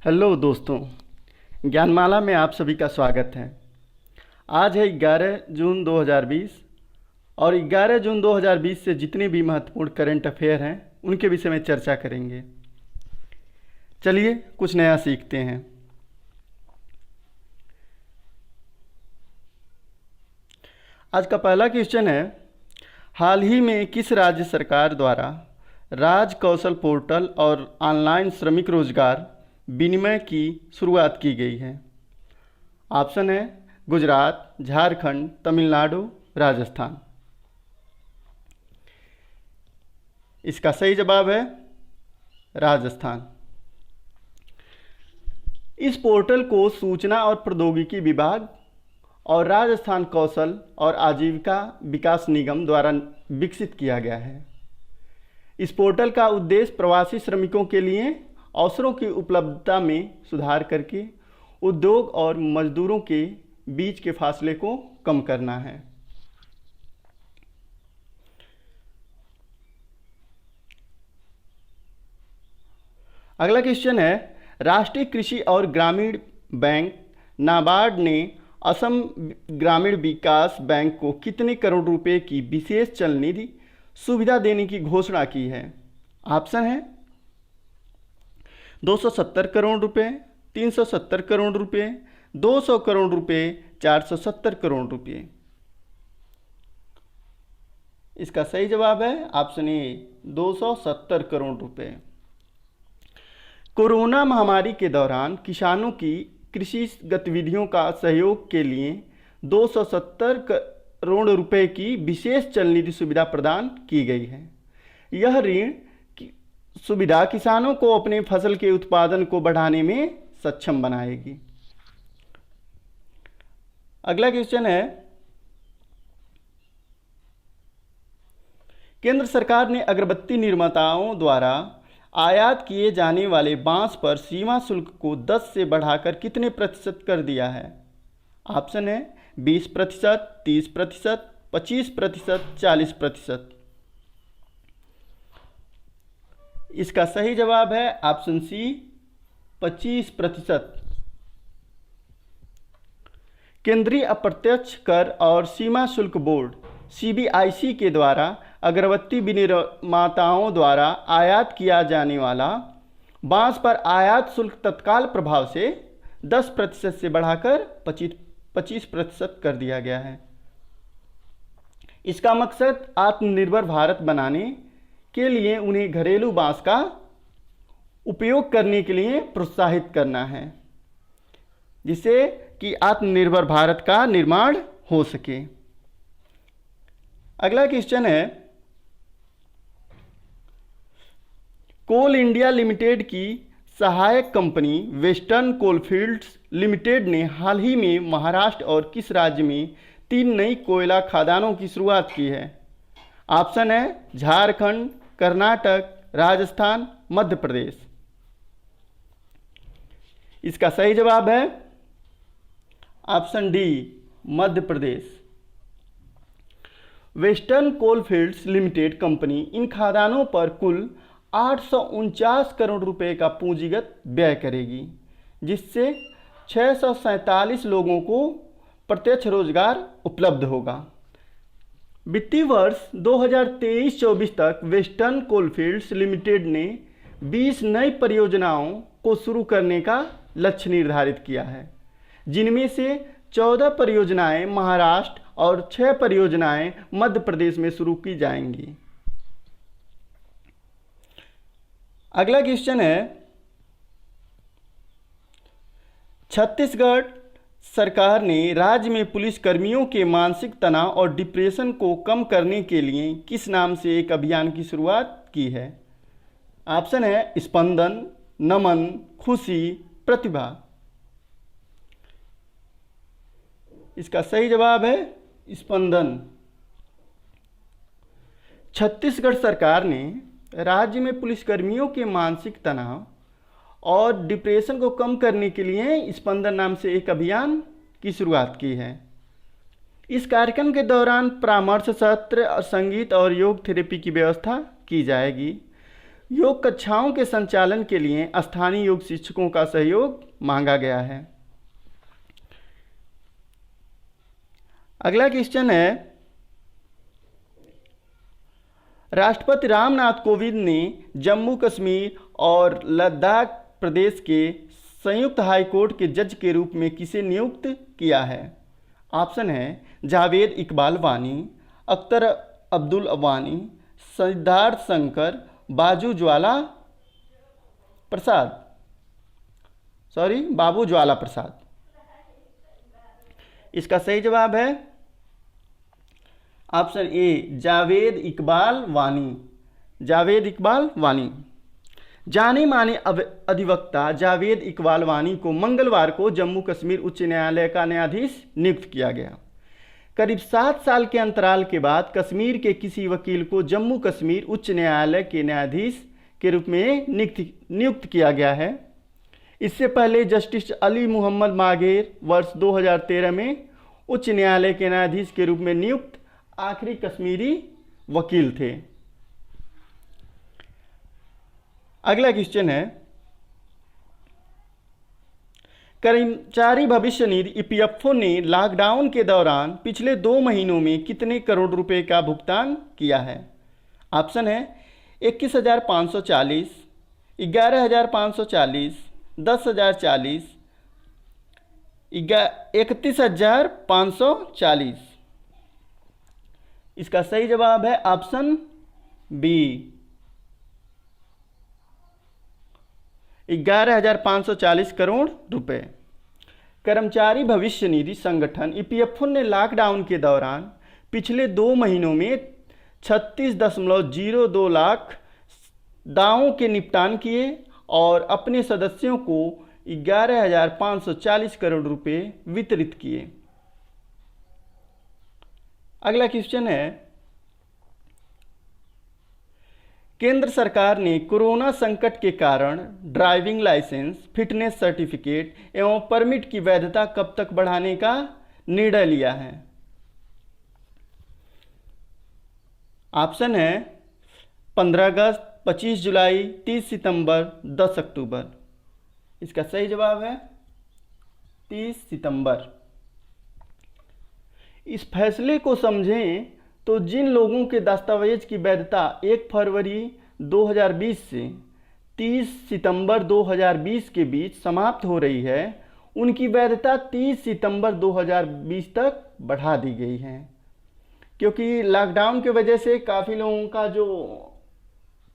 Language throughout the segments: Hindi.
हेलो दोस्तों, ज्ञानमाला में आप सभी का स्वागत है। आज है 11 जून 2020 और 11 जून 2020 से जितने भी महत्वपूर्ण करंट अफेयर हैं उनके विषय में चर्चा करेंगे। चलिए कुछ नया सीखते हैं। आज का पहला क्वेश्चन है, हाल ही में किस राज्य सरकार द्वारा राज कौशल पोर्टल और ऑनलाइन श्रमिक रोजगार विनिमय की शुरुआत की गई है? ऑप्शन है गुजरात, झारखंड, तमिलनाडु, राजस्थान। इसका सही जवाब है राजस्थान। इस पोर्टल को सूचना और प्रौद्योगिकी विभाग और राजस्थान कौशल और आजीविका विकास निगम द्वारा विकसित किया गया है। इस पोर्टल का उद्देश्य प्रवासी श्रमिकों के लिए अवसरों की उपलब्धता में सुधार करके उद्योग और मजदूरों के बीच के फासले को कम करना है। अगला क्वेश्चन है, राष्ट्रीय कृषि और ग्रामीण बैंक नाबार्ड ने असम ग्रामीण विकास बैंक को कितने करोड़ रुपए की विशेष चल निधि सुविधा देने की घोषणा की है? ऑप्शन है 270 करोड़ रुपए, 370 करोड़ रुपए, 200 करोड़ रुपए, 470 करोड़ रुपए। इसका सही जवाब है ऑप्शन ए 270 करोड़ रुपए। कोरोना महामारी के दौरान किसानों की कृषि गतिविधियों का सहयोग के लिए 270 करोड़ रुपए की विशेष चल निधि सुविधा प्रदान की गई है। यह ऋण सुविधा किसानों को अपने फसल के उत्पादन को बढ़ाने में सक्षम बनाएगी। अगला क्वेश्चन है, केंद्र सरकार ने अगरबत्ती निर्माताओं द्वारा आयात किए जाने वाले बांस पर सीमा शुल्क को 10 से बढ़ाकर कितने प्रतिशत कर दिया है? ऑप्शन है 20%, 30%, 25%, 40%। इसका सही जवाब है ऑप्शन सी 25%। केंद्रीय अप्रत्यक्ष कर और सीमा शुल्क बोर्ड सीबीआईसी के द्वारा अगरबत्ती विनिर्माताओं द्वारा आयात किया जाने वाला बांस पर आयात शुल्क तत्काल प्रभाव से 10% से बढ़ाकर 25% कर दिया गया है। इसका मकसद आत्मनिर्भर भारत बनाने के लिए उन्हें घरेलू बांस का उपयोग करने के लिए प्रोत्साहित करना है, जिससे कि आत्मनिर्भर भारत का निर्माण हो सके। अगला क्वेश्चन है, कोल इंडिया लिमिटेड की सहायक कंपनी वेस्टर्न कोलफील्ड्स लिमिटेड ने हाल ही में महाराष्ट्र और किस राज्य में 3 नई कोयला खदानों की शुरुआत की है? ऑप्शन है झारखंड, कर्नाटक, राजस्थान, मध्य प्रदेश। इसका सही जवाब है option D Madhya Pradesh. Western coalfields limited company इन खदानों पर कुल 849 करोड़ रुपए का पूंजीगत व्यय करेगी, जिससे 647 लोगों को प्रत्यक्ष रोजगार उपलब्ध होगा। वित्तीय वर्ष 2023-24 तक वेस्टर्न कोलफील्ड्स लिमिटेड ने 20 नई परियोजनाओं को शुरू करने का लक्ष्य निर्धारित किया है, जिनमें से 14 परियोजनाएं महाराष्ट्र और 6 परियोजनाएं मध्य प्रदेश में शुरू की जाएंगी। अगला क्वेश्चन है, छत्तीसगढ़ सरकार ने राज्य में पुलिस कर्मियों के मानसिक तनाव और डिप्रेशन को कम करने के लिए किस नाम से एक अभियान की शुरुआत की है? ऑप्शन है स्पंदन, नमन, खुशी, प्रतिभा। इसका सही जवाब है स्पंदन। छत्तीसगढ़ सरकार ने राज्य में पुलिसकर्मियों के मानसिक तनाव और डिप्रेशन को कम करने के लिए स्पंदन नाम से एक अभियान की शुरुआत की है। इस कार्यक्रम के दौरान परामर्श सत्र, संगीत और योग थेरेपी की व्यवस्था की जाएगी। योग कक्षाओं के संचालन के लिए स्थानीय योग शिक्षकों का सहयोग मांगा गया है। अगला क्वेश्चन है, राष्ट्रपति रामनाथ कोविंद ने जम्मू कश्मीर और लद्दाख प्रदेश के संयुक्त हाईकोर्ट के जज के रूप में किसे नियुक्त किया है? ऑप्शन है जावेद इकबाल वानी, अख्तर अब्दुल वानी, सिद्धार्थ शंकर, बाबू ज्वाला प्रसाद। इसका सही जवाब है ऑप्शन ए जावेद इकबाल वानी। जाने माने अधिवक्ता जावेद इकबाल वानी को मंगलवार को जम्मू कश्मीर उच्च न्यायालय का न्यायाधीश नियुक्त किया गया। करीब 7 साल के अंतराल के बाद कश्मीर के किसी वकील को जम्मू कश्मीर उच्च न्यायालय के न्यायाधीश के रूप में नियुक्त किया गया है। इससे पहले जस्टिस अली मोहम्मद माघेर वर्ष 2013 में उच्च न्यायालय के न्यायाधीश के रूप में नियुक्त आखिरी कश्मीरी वकील थे। अगला क्वेश्चन है, कर्मचारी भविष्य निधि ईपीएफओ ने लॉकडाउन के दौरान पिछले 2 महीनों में कितने करोड़ रुपए का भुगतान किया है? ऑप्शन है 21,540, 11,540, 10,040, 31,540। इसका सही जवाब है ऑप्शन बी 11,540 करोड़ रुपए। कर्मचारी भविष्य निधि संगठन ईपीएफओ ने लॉकडाउन के दौरान पिछले 2 महीनों में 36.02 लाख दावों के निपटान किए और अपने सदस्यों को 11,540 करोड़ रुपए वितरित किए। अगला क्वेश्चन है, केंद्र सरकार ने कोरोना संकट के कारण ड्राइविंग लाइसेंस, फिटनेस सर्टिफिकेट एवं परमिट की वैधता कब तक बढ़ाने का निर्णय लिया है? ऑप्शन है 15 अगस्त, 25 जुलाई, 30 सितंबर, 10 अक्टूबर। इसका सही जवाब है 30 सितंबर। इस फैसले को समझें तो जिन लोगों के दस्तावेज की वैधता 1 फरवरी 2020 से 30 सितंबर 2020 के बीच समाप्त हो रही है, उनकी वैधता 30 सितंबर 2020 तक बढ़ा दी गई है। क्योंकि लॉकडाउन की वजह से काफ़ी लोगों का जो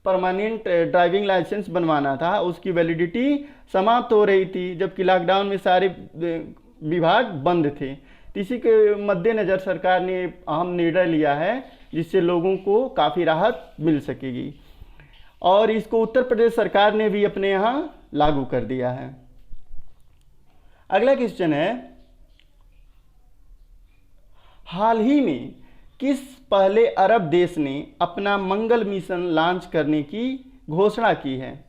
परमानेंट ड्राइविंग लाइसेंस बनवाना था उसकी वैलिडिटी समाप्त हो रही थी, जबकि लॉकडाउन में सारे विभाग बंद थे। इसी के मद्देनज़र सरकार ने अहम निर्णय लिया है जिससे लोगों को काफ़ी राहत मिल सकेगी और इसको उत्तर प्रदेश सरकार ने भी अपने यहाँ लागू कर दिया है। अगला क्वेश्चन है, हाल ही में किस पहले अरब देश ने अपना मंगल मिशन लॉन्च करने की घोषणा की है?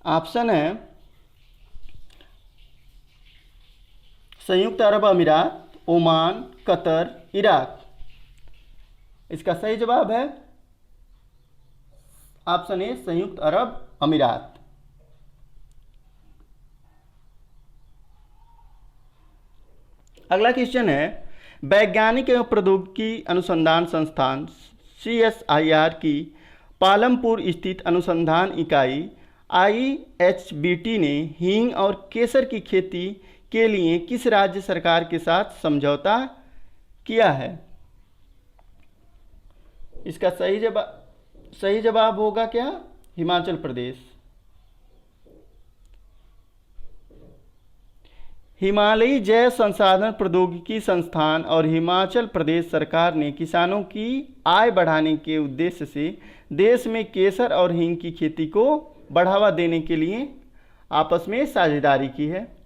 ऑप्शन है संयुक्त अरब अमीरात, ओमान, कतर, इराक। इसका सही जवाब है ऑप्शन ए संयुक्त अरब अमीरात। अगला क्वेश्चन है, वैज्ञानिक एवं प्रौद्योगिकी अनुसंधान संस्थान CSIR की पालमपुर स्थित अनुसंधान इकाई IHBT ने हींग और केसर की खेती के लिए किस राज्य सरकार के साथ समझौता किया है? इसका सही जवाब होगा क्या? हिमाचल प्रदेश। हिमालयी जैव संसाधन प्रौद्योगिकी संस्थान और हिमाचल प्रदेश सरकार ने किसानों की आय बढ़ाने के उद्देश्य से देश में केसर और हींग की खेती को बढ़ावा देने के लिए आपस में साझेदारी की है।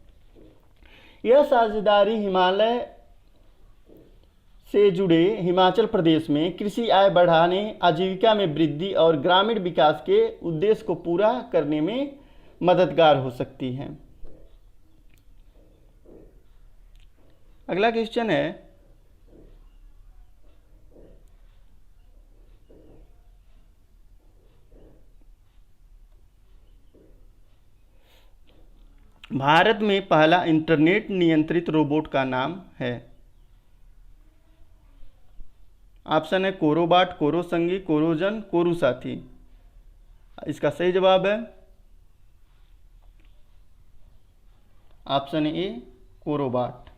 यह साझेदारी हिमालय से जुड़े हिमाचल प्रदेश में कृषि आय बढ़ाने, आजीविका में वृद्धि और ग्रामीण विकास के उद्देश्य को पूरा करने में मददगार हो सकती है। अगला क्वेश्चन है, भारत में पहला इंटरनेट नियंत्रित रोबोट का नाम है। ऑप्शन है कोरोबाट, कोरोसंगी, कोरोजन, कोरुसाथी। इसका सही जवाब है ऑप्शन ए कोरोबाट।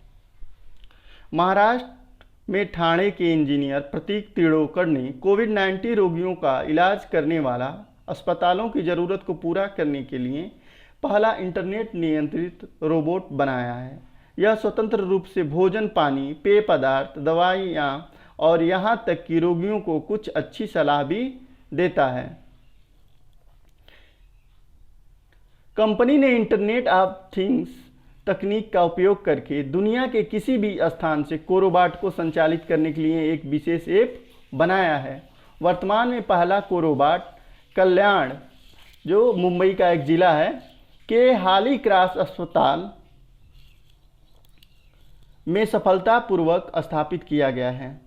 महाराष्ट्र में ठाणे के इंजीनियर प्रतीक तिड़ोकर ने कोविड-19 रोगियों का इलाज करने वाला अस्पतालों की ज़रूरत को पूरा करने के लिए पहला इंटरनेट नियंत्रित रोबोट बनाया है। यह स्वतंत्र रूप से भोजन, पानी, पेय पदार्थ, दवाइयाँ और यहाँ तक कि रोगियों को कुछ अच्छी सलाह भी देता है। कंपनी ने इंटरनेट ऑफ थिंग्स तकनीक का उपयोग करके दुनिया के किसी भी स्थान से कोरोबाट को संचालित करने के लिए एक विशेष ऐप बनाया है। वर्तमान में पहला कोरोबाट कल्याण, जो मुंबई का एक जिला है, के हाली क्रॉस अस्पताल में सफलतापूर्वक स्थापित किया गया है।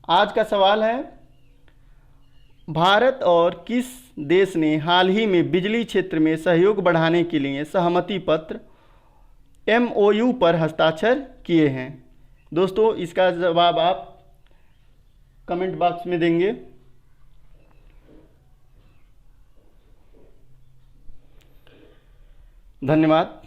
आज का सवाल है, भारत और किस देश ने हाल ही में बिजली क्षेत्र में सहयोग बढ़ाने के लिए सहमति पत्र MOU पर हस्ताक्षर किए हैं? दोस्तों, इसका जवाब आप कमेंट बॉक्स में देंगे। धन्यवाद।